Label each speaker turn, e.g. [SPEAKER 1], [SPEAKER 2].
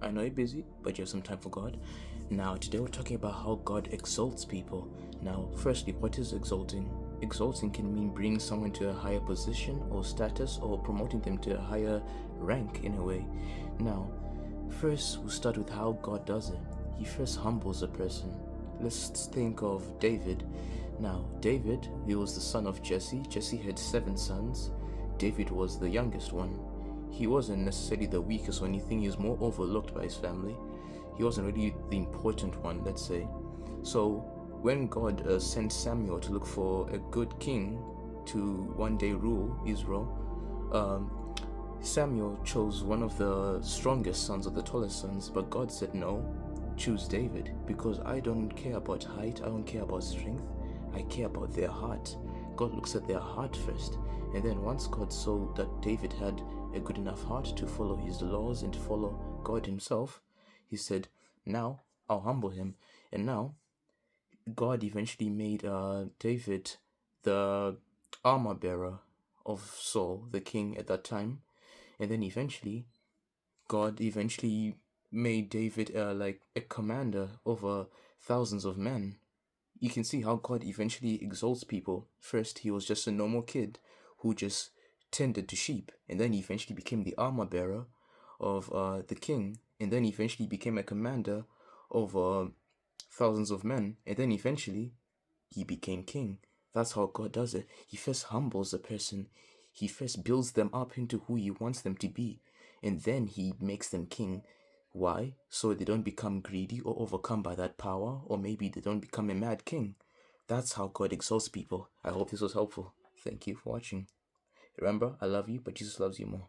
[SPEAKER 1] I know you're busy, but you have some time for God. Now, today we're talking about how God exalts people. Now, firstly, what is exalting? Exalting can mean bringing someone to a higher position or status or promoting them to a higher rank in a way. Now, first we'll start with how God does it. He first humbles a person. Let's think of David. Now, David, he was the son of Jesse. Jesse had 7 sons. David was the youngest one. He wasn't necessarily the weakest or anything, he was more overlooked by his family. He wasn't really the important one, let's say. So, when God sent Samuel to look for a good king to one day rule Israel, um, Samuel chose one of the strongest sons or the tallest sons, but God said, no, choose David, because I don't care about height, I don't care about strength, I care about their heart. God looks at their heart first. And then once God saw that David had a good enough heart to follow his laws and to follow God himself, he said, now I'll humble him. And now God eventually made David the armor bearer of Saul, the king at that time. And then eventually, God eventually made David like a commander over thousands of men. You can see how God eventually exalts people. First, he was just a normal kid who just tended to sheep, and then he eventually became the armor bearer of the king, and then eventually became a commander over thousands of men, and then eventually he became king. That's how God does it. He first humbles a person, he first builds them up into who he wants them to be, and then he makes them king. Why? So they don't become greedy or overcome by that power, or maybe they don't become a mad king. That's how God exalts people. I hope this was helpful. Thank you for watching. Remember, I love you, but Jesus loves you more.